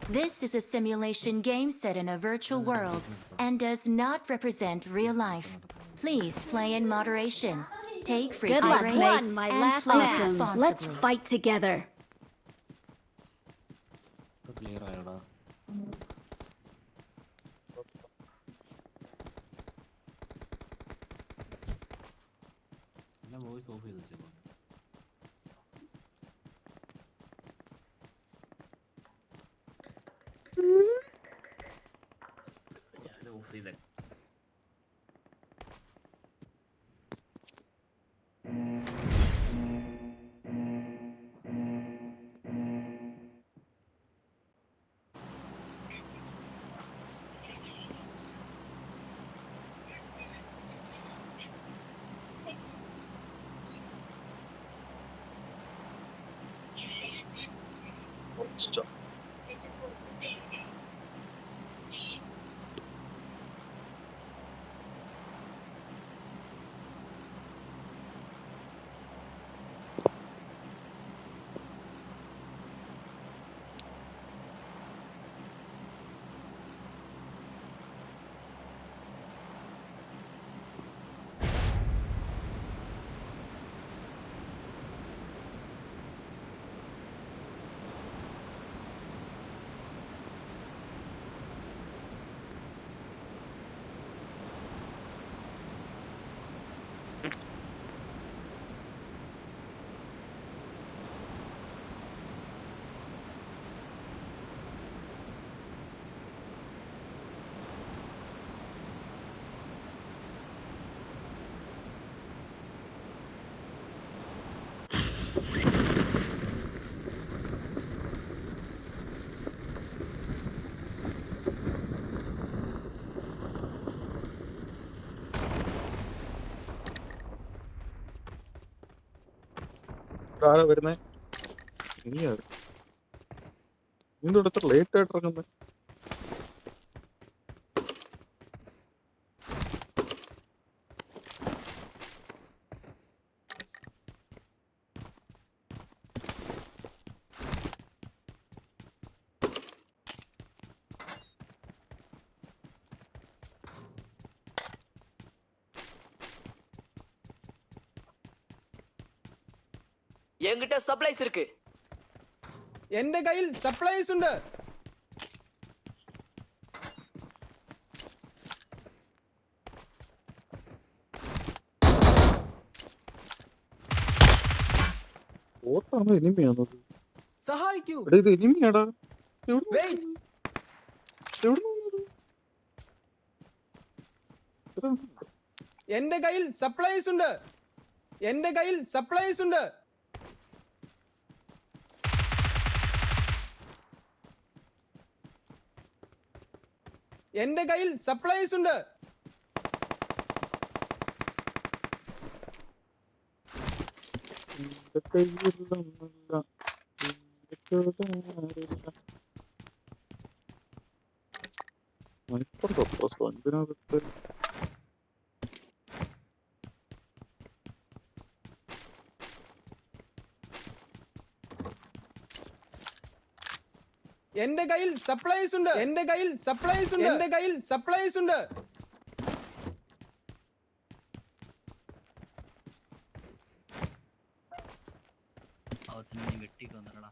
This is a simulation game set in a virtual world and does not represent real life. Please play in moderation. Take free Good luck, breaks mates. My and last play match. responsibly. Let's fight together. Clear ആയടാ. ഞാൻ voice of ചെയ്ത് വെച്ചേക്കോ. ഞാൻ of ചെയ്തേ. ആരാ വരുന്നേ? നീയാണ്. എന്തുകൊണ്ട് ഇത്ര ലേറ്റ് ആയിട്ട് ഇറങ്ങുന്നത്? என்கிட்ட சப்ளைஸ் இருக்கு. എന്റെ കയ്യിൽ സപ്ലൈസ് ഉണ്ട്. ഓട്ടാണോ എനിമിയാണത്? സഹായിക്കൂ. എടാ ഇത് എനിമിയാടാ. വെയിറ്റ്. എന്റെ കയ്യിൽ സപ്ലൈസ് ഉണ്ട്. എന്റെ കയ്യിൽ സപ്ലൈസ് ഉണ്ട്. എന്റെ കയ്യിൽ സപ്ലൈസ് ഉണ്ട്. എന്തിനകത്ത് എന്റെ കയ്യിൽ സപ്ലൈസ് ഉണ്ട്. എന്റെ കയ്യിൽ സപ്ലൈസ് ഉണ്ട്. എന്റെ കയ്യിൽ സപ്ലൈസ് ഉണ്ട്. വെട്ടിക്ക് വന്നടാ.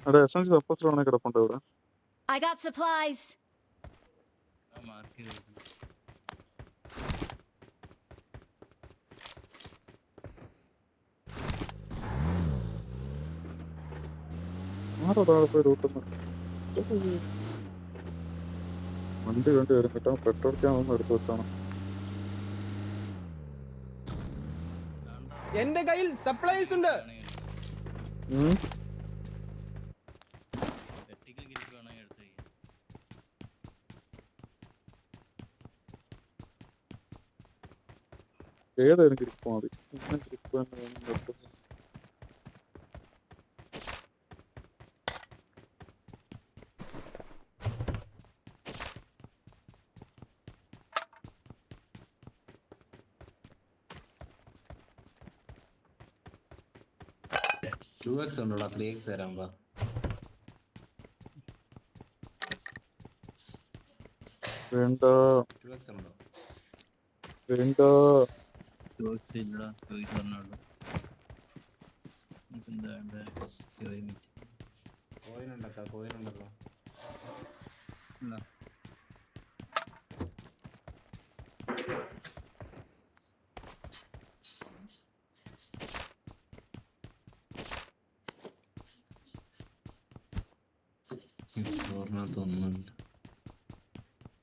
അവിടെ എസൻസ് സപ്പോസ് കിടപ്പുണ്ട് ഇവിടെ. I got supplies. മാർക്ക് ചെയ്ത് ആരൊരാൾ പോയി റൂട്ടുന്നു. വണ്ടി വേണ്ടി വരും കേട്ടോ. പെട്രോൾ ക്യാമൊന്നും എടുത്ത ദിവസമാണ്. എന്റെ കയ്യിൽ സപ്ലൈസ് ഉണ്ട്. ഏതായാലും ഗ്രിപ്പ് മതി. ഗ്രിപ്പ് തന്നെ വേണം. 2x ഉണ്ടോടാ 3x തരാൻ വാ വേണ്ട 2x ഉണ്ടോ വേണ്ട. 2x ഇല്ലടാ ചോദിച്ചു പറഞ്ഞോളൂ എന്താ കോയിൻ ഉണ്ടല്ലോ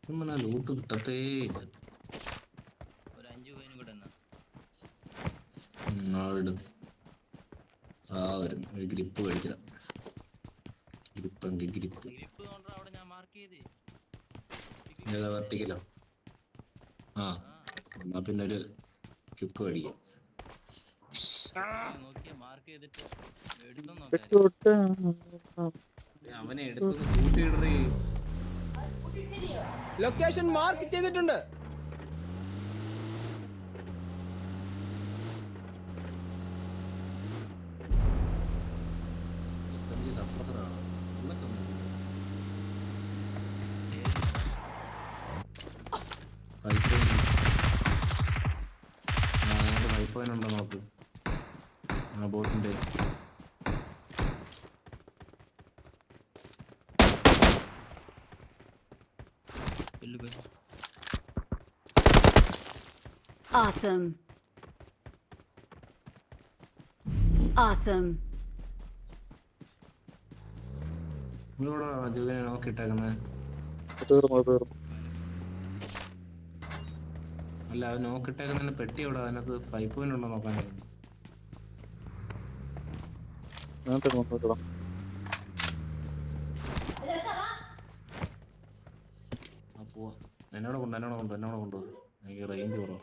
ഒന്നുമില്ല ലൂട്ട് കിട്ടത്തേ ഇല്ല ഒരു 5 കോയിനും കൂടെ എന്നാ ആളിടും ഒരു ഗ്രിപ്പ് മേടിച്ചില്ല ഗ്രിപ്പ് ഗ്രിപ്പ് കൊണ്ടാ അവിടെ ഞാൻ മാർക്ക് ചെയ്തേ ഏതാ വെർട്ടിക്കലോ ആ എന്നാ പിന്നെ ഒരു ക്യുക്ക് മേടിക്കാം നോക്കിയാ മാർക്ക് ചെയ്തിട്ട് എടുത്തോ നോക്കാം ഇട്ടോട്ടെ. അവനെ എടുത്തു കൂട്ടിയിടേ ലൊക്കേഷൻ മാർക്ക് ചെയ്തിട്ടുണ്ട്. വൈഫൈനുണ്ടോ നോക്ക് ആ ബോട്ടിന്റെ Awesome. Awesome. ഇവിടെ ജോലിനെ നോക്കിയിട്ടേക്കുന്നത് തീർന്നു. അല്ല അത് നോക്കിയിട്ടേക്കുന്ന പെട്ടി ഇവിടെ അതിനകത്ത് 5 പോയിന്റ് ഉണ്ടോ നോക്കാനായിരുന്നു ഞാൻ നോക്കണം. ആ പോവാ എന്നോട് കൊണ്ടു എനിക്ക് റേഞ്ച് കുറവാ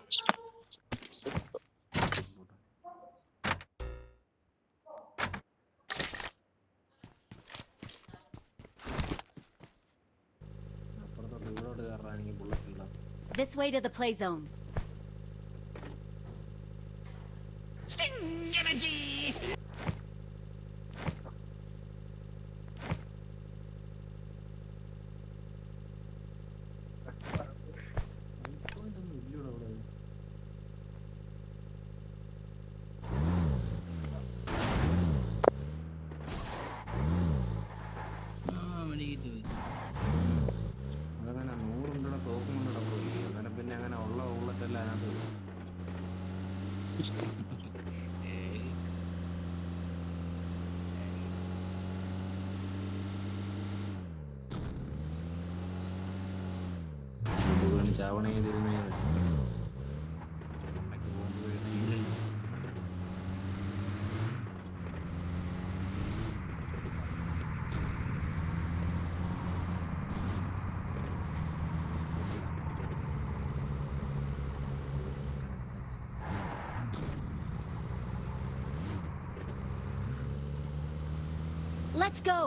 അപ്പുറത്തോട്ട് ഇവിടോട്ട് കയറാൻ എനിക്ക് ബുള്ളറ്റ് ഇല്ല This way to the play zone. അതങ്ങനെ 100 ഉണ്ടോ തോക്കുന്നുണ്ടോ പോയി അങ്ങനെ പിന്നെ അങ്ങനെ ഉള്ള ബുള്ളറ്റല്ല അതിനകത്ത് ചാവണ ചെയ്തിരുന്നേ Let's go.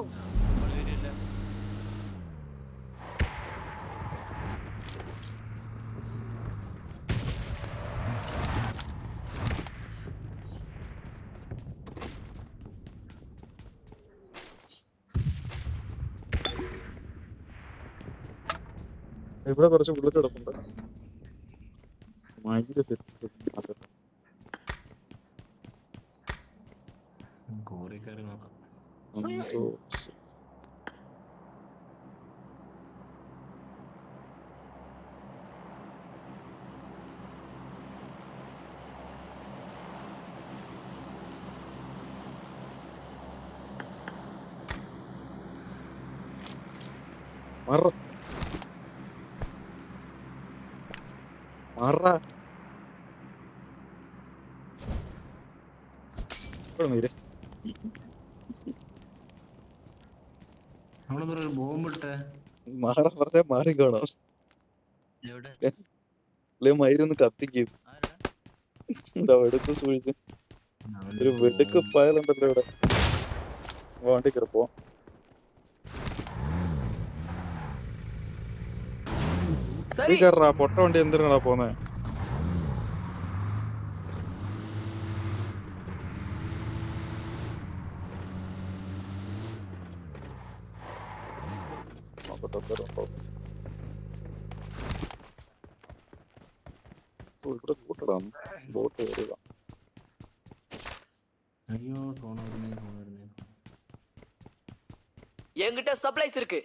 ഇവിടെ കുറച്ച് ബുള്ളറ്റ് കിടപ്പുണ്ട്. കോറി കയറി നോക്കാം നമ്മളൊരു ബോംബിട്ടെ പറഞ്ഞാ മാറി കാണാം. മയിലൊന്ന് കത്തിക്കും. എന്താ വെടുക്ക് സൂക്ഷിച്ച് ഒരു വെടുക്ക് പായലുണ്ടല്ലോ ഇവിടെ. വണ്ടി കിടപ്പോ சரி കയറാ പൊട്ട വണ്ടി എന്തിനാ പോന്നെ? പെട്ടെന്നുണ്ടോ ഇവിടെ കൂട്ടടാന്ന് ബോട്ട് കയറുക. അയ്യോ സോണ വരുന്നേ സോണ വരുന്നേ. என்கிட்ட சப்ளைஸ் இருக்கு.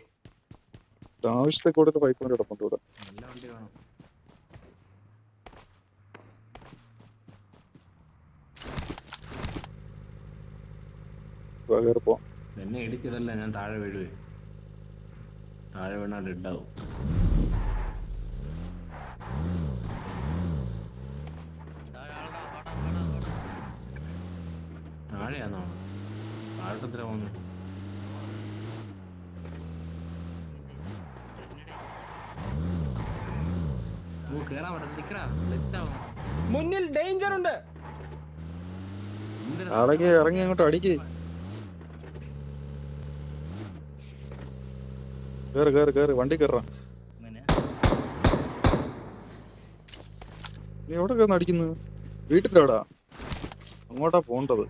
ആവശ്യത്തെ കൂടുതൽ പൈപ്പ് കൊണ്ട് കിടപ്പുണ്ട് ഇവിടെ. നല്ല വണ്ടി വേണം. കയറി പോവാം. എന്നെ ഇടിച്ചിടല്ല, ഞാൻ താഴെ വീഴുവേ. താഴെ വീണാൽ ഡെഡാവും. താഴെയാണോ? താഴത്തെത്ര പോകുന്നു? ഓ കേറാൻ പറ്റും. നിക്കറാ ലച്ചാവും. മുന്നിൽ ഡേഞ്ചർ ഉണ്ട്. ആളെങ്കിൽ ഇറങ്ങി അങ്ങോട്ട് അടിക്ക്. കേറ് കേറ് കേറ് വണ്ടി കയറാം. നീ എവിടെ കയറുന്ന അടിക്കുന്നത്? വീട്ടിൻ്റെ അവിടെ അങ്ങോട്ടാ പോണ്ടത്.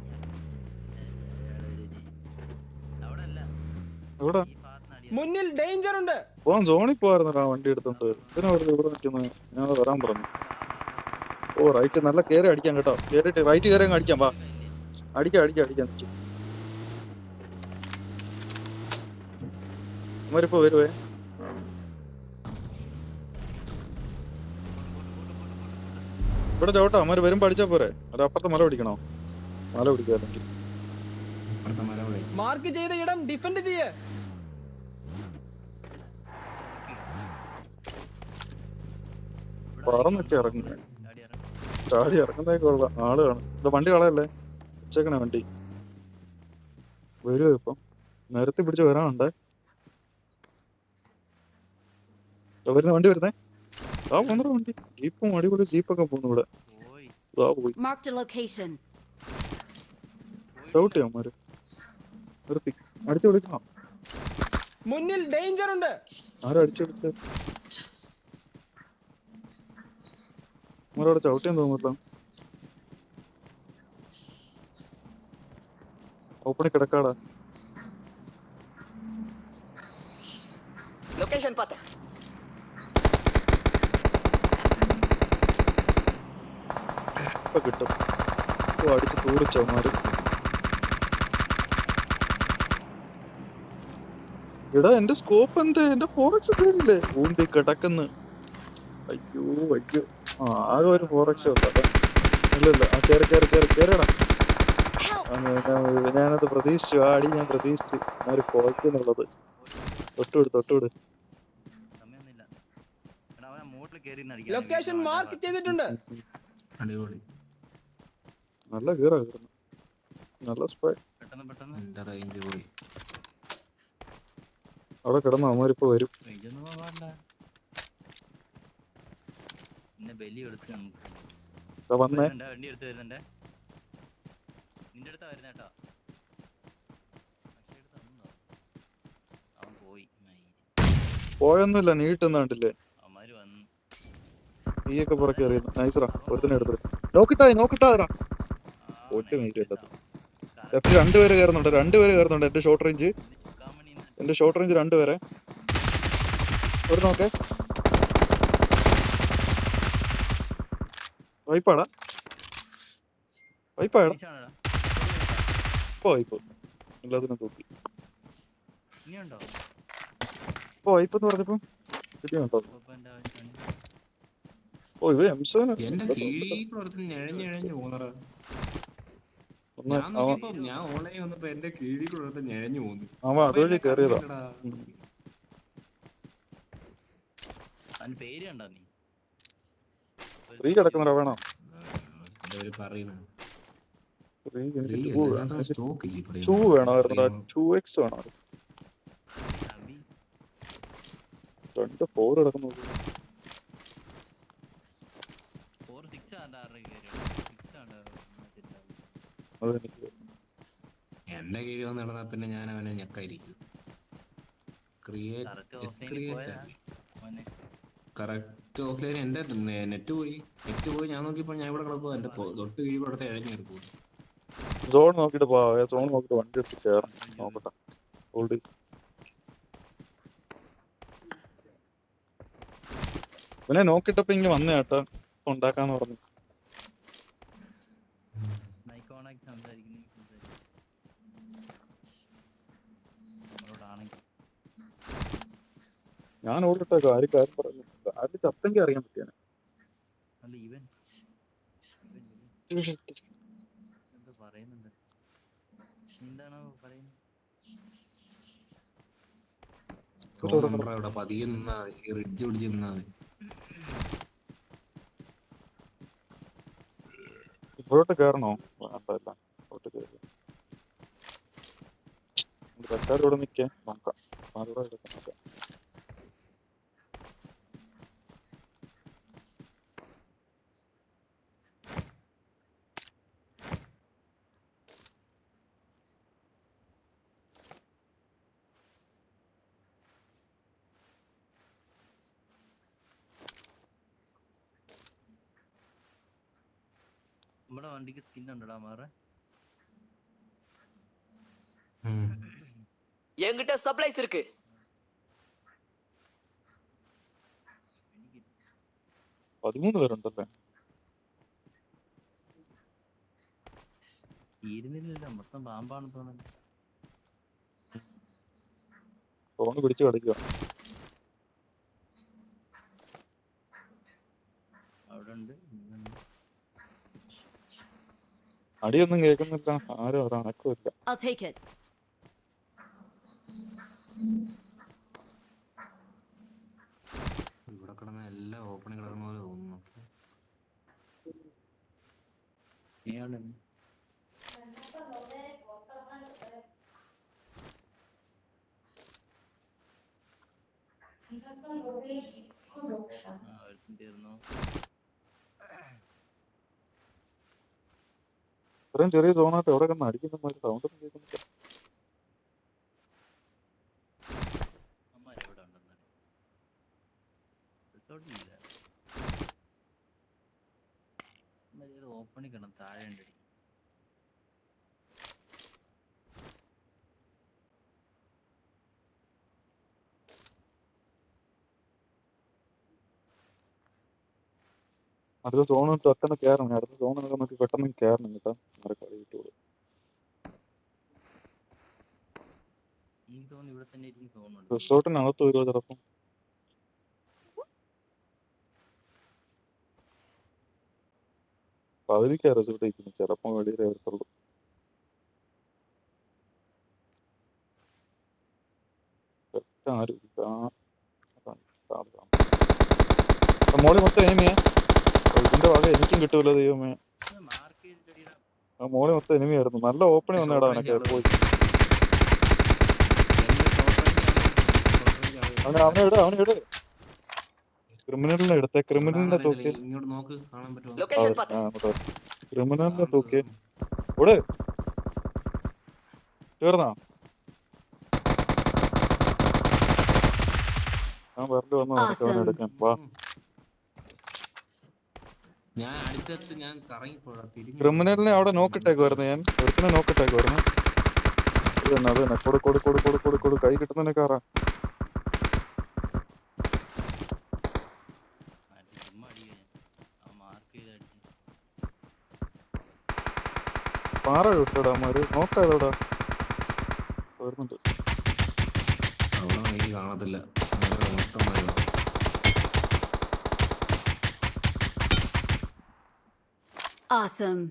എവിടെ മുന്നിൽ ഡേഞ്ചർ ഉണ്ട്. പോവാൻ സോണിൽ പോവായിരുന്നടാ വണ്ടി എടുത്തോണ്ട്. ഇതിനാ വെറുതെ ഇവിടെ നിൽക്കുന്നത്? ഞാൻ വരാൻ പറഞ്ഞു. ഓ റൈറ്റ് നല്ല കയറി അടിക്കാം കേട്ടോ. കയറിയിട്ട് റൈറ്റ് കയറി അങ്ങ് അടിക്കാം. വാ അടിക്കാം അടിക്കാം അടിക്കാം. അവരിപ്പോ വരുവേ. ഇവിടെ ചോട്ടോ അവര് വരുമ്പോ അടിച്ചാ പോരെ? അല്ല അപ്പുറത്തെ മല പിടിക്കണോ? മല പിടിക്കുക അല്ലെങ്കിൽ മാർക്ക് ചെയ്ത ഇടം ഡിഫെൻഡ് ചെയ്യ്. പറന്നൊക്കെ ഇറങ്ങുന്നേ. ചാടി ഇറങ്ങുന്നതൊക്കെ ഉള്ള ആള് കാണും. ഇവിടെ വണ്ടി കളയല്ലേ, വെച്ചേക്കണേ വണ്ടി. വരുവോ ഇപ്പം? നേരത്തെ പിടിച്ച് വരാനുണ്ടേ. വരുന്ന വണ്ടി വരുന്നേ. ആ പോന്നറ വണ്ടി. ജീപ്പും അടിപൊളി ജീപ്പൊക്കെ പോകുന്നു ഇവിടെ. പോയി Marked a location. ചവിട്ടി അമ്മമാര് നിർത്തി അടിച്ചു വിളിക്കണം. മുന്നിൽ ഡേഞ്ചർ ഉണ്ട്. ആരും അടിച്ചു വിളിച്ചത്? അമ്മരവിടെ ചവിട്ടിയെന്ന് തോന്നുന്നല്ലോ. ഓപ്പണി കിടക്കാടാ. லொகேஷன் பார்த்தேன். ഇപ്പൊ കിട്ടും. ഓ അടിച്ച് തൂറിച്ചവന്മാര്. എടാ എന്റെ സ്കോപ്പ് എന്ത്? എന്റെ ഫോറക്സ് കയറില്ലേ? ഊണ്ടി കിടക്കുന്നു. അയ്യോ അയ്യോ. ആകെ ഒരു ഫോറക്സ് ഉണ്ട്. ഇല്ലല്ല ആ കയറി കയറി കയറി കയറിയടാ. ഞാനത് പ്രതീക്ഷിച്ചു. ആ അടി ഞാൻ പ്രതീക്ഷിച്ചു. ആര് പുറത്തുന്നുള്ളത്. തൊട്ടുവിട് തൊട്ടുവിട്. ലൊക്കേഷൻ മാർക്ക് ചെയ്തിട്ടുണ്ട്. അടിപൊളി. നല്ല കീറാ കയറുന്നു. നല്ല സ്പ്രേ. എന്റെ റേഞ്ച് പോയി. അവിടെ കിടന്നു അവന്മാരിപ്പോ വരും. വന്നേ. പോയൊന്നുമില്ല, നീട്ടുന്ന കണ്ടില്ലേ? നീയൊക്കെ പുറകെ അറിയുന്നു. നൈസറാ. ഒരുത്തന്നെ എടുത്തത്. നോക്കിട്ടാ ഒറ്റ മിനിറ്റ് ഇട്ടത്. ലെഫ്റ്റ് രണ്ടുപേര് കയറുന്നുണ്ട്. എന്റെ ഷോർട്ട് റേഞ്ച് 2 പേരെ. ഒരു നോക്കേ. വൈപ്പാടാ വൈപ്പ് എല്ലാത്തിനും തൂക്കി. വൈപ്പെന്ന് പറഞ്ഞപ്പോ കിട്ടിയുണ്ടോ? ഓ ഇവ എംസോന എന്റെ കീഴിൽ ഞഴഞ്ഞു പോന്നറാ. ഞാൻ ഓൺലൈൻ വന്നപ്പോ എന്റെ കീഴിൽ കൂടെ ഞഴഞ്ഞു പോന്നു. അവൻ അതുവഴി കയറിയതാ. ഫ്രീ കിടക്കുന്നവരാ വേണം. ഷൂ വേണമായിരുന്നടാ. 2x വേണം. 2-4 കിടക്കുന്നു. എന്റെ കീഴിൽ വന്ന് നടന്നാ പിന്നെ ഞാൻ അവനെ ഞെക്കായിരിക്കും. Correct offline. എന്റെ നെറ്റ് പോയി. ഞാൻ നോക്കിയപ്പോൾ ഞാൻ ഇവിടെ കിടക്കുമ്പോ എന്റെ തൊട്ട് കീഴിൽ അടുത്ത് ഇഴഞ്ഞു കിടക്കും. സോൺ നോക്കിട്ട് പോവാ. സോൺ നോക്കിട്ട് വണ്ടി എടുത്ത് കയറാം. നോക്കട്ടെ. ഹോൾഡ്. ഇവനെ നോക്കിട്ടപ്പോ ഇങ്ങനെ വന്ന കേട്ടോ ഉണ്ടാക്കാന്ന് പറഞ്ഞു. മൈക്ക് ഓണാക്കി സംസാരിക്കുന്നു നമ്മളോടാണെങ്കിൽ ഞാൻ ഓടിട്ടേക്കോ ആരും കാര്യം പറഞ്ഞു. ആരും ചത്തെങ്കിൽ അറിയാൻ പറ്റിയാണ്. അല്ല ഇവൻ എന്താ പറയുന്നുണ്ട്, എന്താണോ പറയുന്നത്? ഇവിടെ പതിയെ നിന്നാ മതി, ഈ റിഡ്ജ് പിടിച്ച് നിന്നാ മതി. ഇവിടോട്ട് കയറണോ? വേണ്ടല്ല, ഇവിടോട്ട് കയറി തക്കാർ ഇവിടെ നിൽക്കേ നോക്കാം. ആരോടെ എടുക്കാം നോക്കാം. നമ്മുടെ വണ്ടിക്ക് സ്കിൻ ഉണ്ടടാ മാറ. என்கிட்ட சப்ளைஸ் இருக்கு. എനിക്ക് 13 പേരുണ്ടല്ലേ? തീരുന്നില്ല, മൊത്തം പാമ്പാണ് തോന്നുന്നത്. ഫോണ് പിടിച്ച് കളിക്കുക. അവിടെ ഉണ്ട്. അടിയൊന്നും കേൾക്കുന്നില്ല, ആരും ഒരു അനക്കമില്ല. I'll take it. ഇവിടെ കിടന്ന എല്ലാം ഓപ്പണിൽ കിടക്കുന്ന പോലെ തോന്നുന്നു. തീർന്നു. ഇത്രയും ചെറിയ സോണായിട്ട് എവിടെ കിടന്ന് അടിക്കുന്ന സൗണ്ട് ഒന്നും കേൾക്കുന്നില്ല. അമ്മാരെവിടെ ഉണ്ടെന്ന് റിസോർട്ടിലില്ല. ഓപ്പണിൽ കിടന്ന് താഴെ ഉണ്ട്. അടുത്ത സോണ് പെട്ടെന്ന് കയറണം. അടുത്ത സോണൊക്കെ നോക്കി പെട്ടെന്ന് കയറണം കേട്ടോ. കളി കിട്ടുള്ളൂ. എനിക്ക് തോന്നുന്നു ഇവിടെ തന്നെ ഇരിക്കും സോണുണ്ട്. റിസോർട്ടിനകത്ത് വരുമോ ചിലപ്പം? പകുതിക്കാ റിസോർട്ട് ഇരിക്കുന്നു, ചിലപ്പം വെളിയിലേ വരത്തുള്ളൂ. ആരും മോളി മൊത്തം എനിമിയെ ഇതിന്റെ വക എനിക്കും കിട്ടൂല ദൈവമേ. മാർക്ക് ചെയ്തിട്ടടിയാ. ആ മോളി മൊത്തം എനിമിയായിരുന്നു. നല്ല ഓപ്പണിങ് വന്നേടാ അവനൊക്കെ പോയി. അവനെ ഇട്. ക്രിമിനലിനെ എടുത്തേ, ക്രിമിനലിനെ തൂക്കി. ഇങ്ങോട്ട് നോക്ക്, കാണാൻ പറ്റുമോ? லொகேஷன் பாத்து. ക്രിമിനലിനെ തൂക്കി. ഓട് തീർന്നാ? ഞാൻ വെറുതെ വന്നു അവനെ എടുക്കാൻ. വാ. ഞാൻ അടിച്ചെടുത്ത് ഞാൻ കറങ്ങിപ്പോഴാ തിരിഞ്ഞു. ക്രിമിനലിനെ അവിടെ നോക്കിട്ടേക്കുവായിരുന്നു ഞാൻ. ഒരുത്തിനെ നോക്കിട്ടേക്കുവായിരുന്നു. അത് തന്നെ കൊടു കൈ കിട്ടുന്നതിനെ കാറാ. ചുമ്മാ അടിക്കുക ഞാൻ. അവൻ മാർക്ക് ചെയ്ത് അടിച്ചു. പാറ വിട്ടടാ അവന്മാര്. നോക്കാതോടാ വരുന്നുണ്ട്. അവിടെ എനിക്ക് കാണത്തില്ല. അവിടെ മൊത്തം മഴ. Awesome.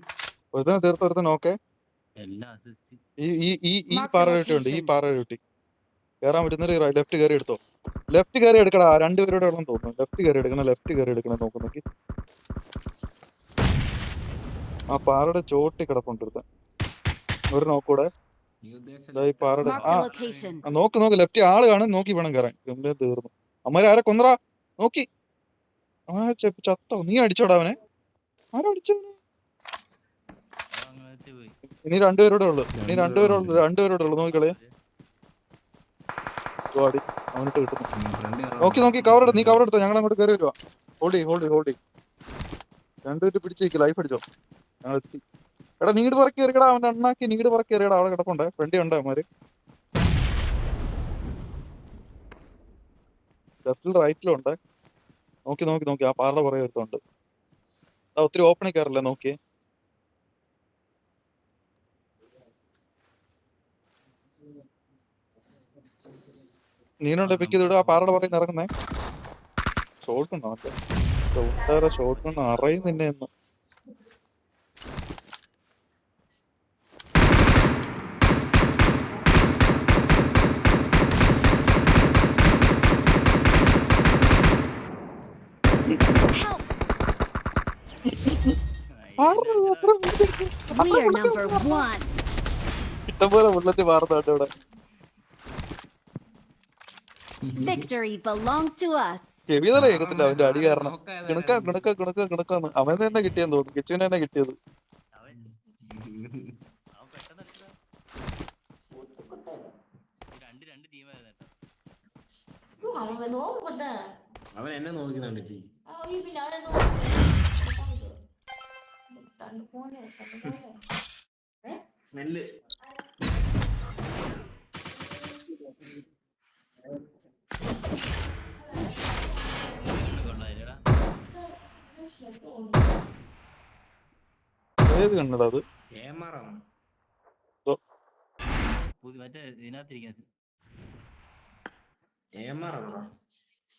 ഒരുത്തനെ തീർത്ത് ഒരുത്തനെ ഓക്കെ. എല്ലാം അസിസ്റ്റ്. ഈ പാറ ഉണ്ട്. ഈ പാറ ചുട്ടി കയറാൻ പറ്റുന്നൊരു ലെഫ്റ്റ് കയറി എടുത്തോ. ലെഫ്റ്റ് കയറി എടുക്കടാ. രണ്ടുപേരുടെ ഉള്ള തോന്നുന്നു. ലെഫ്റ്റ് കയറി എടുക്കണം നോക്കുന്നെങ്കിൽ. ആ പാറയുടെ ചോട്ടി കിടപ്പുണ്ട് ഒരുത്തൻ. ഒരു നോക്കൂടെ നീ ഉദ്ദേശിച്ച ഈ പാറയുടെ Marked a location. നോക്ക് ലെഫ്റ്റ് ആള് കാണും. നോക്കി വേണം കയറാൻ. തീർന്നു. അമ്മര് ആരെ കൊന്നറാ നോക്കി. ആ ചത്തോ? നീ അടിച്ചോടാ അവനെ. ആരാ അടിച്ചവനെ? അങ്ങനത്തെ പോയി. ഇനി രണ്ടുപേരോടെ ഉള്ളു. നോക്കിക്കളെ. അവനിട്ട് കിട്ടുന്നു. നോക്കി കവർ എടുത്ത്. നീ കവർ എടുത്തോ. ഞങ്ങൾ അങ്ങോട്ട് കയറി വരുവാ. ഹോൾഡ്. രണ്ടുപേര് പിടിച്ചേക്ക്. ലൈഫ് അടിച്ചോ. ഞങ്ങൾ എത്തി. എടാ നീട് പറക്കി എറിയടാ. അവന്റെ അണ്ണാക്കി നീട് പറക്കി എറിയടാ. അവിടെ കിടപ്പുണ്ട്. ഫ്രണ്ടി ഉണ്ട് അവന്മാര്. ലെഫ്റ്റിൽ റൈറ്റിലും ഉണ്ട്. നോക്കി നോക്കി നോക്കി ആ പാറയുടെ പുറകെ ഒരുത്തുണ്ട്. ഒത്തിരി ഓപ്പണിൽ കയറില്ലേ നോക്കി. നീനുണ്ട് പിക്ക് ചെയ്തിടുക. ആ പാറയുടെ പുറകെ ഇറങ്ങുന്നേ. ഷോട്ട് ഉണ്ടോ ഷോട്ട് കൊണ്ട് അറിയും നിന്നെ എന്ന്. We are number 1. ഇഷ്ടംപോലെ വെള്ളത്തിൽ മാറുന്നുണ്ട് ഇവിടെ. Victory belongs to us. ചെവി തല കേൾക്കത്തില്ല അവന്റെ അടി കാരണം. കിണക്കാന്ന് അവൻ തന്നെ കിട്ടിയെന്ന് തോന്നുന്നു. കിച്ചുവിന് തന്നെ കിട്ടിയത്. അവൻ പെട്ടെന്ന് അടിച്ചതാ. രണ്ട് ടീമായിരുന്നു കേട്ടോ. അവൻ എന്നെ നോക്കുന്നുണ്ട് ജി. സ്മെല്ല് കൊള്ളായില്ലടാ. ഏത് കണ്ടടാ അത്? ഏമാറാണ്. മറ്റേ ഇതിനകത്തിരിക്കാൻ ഏമാറാണ്.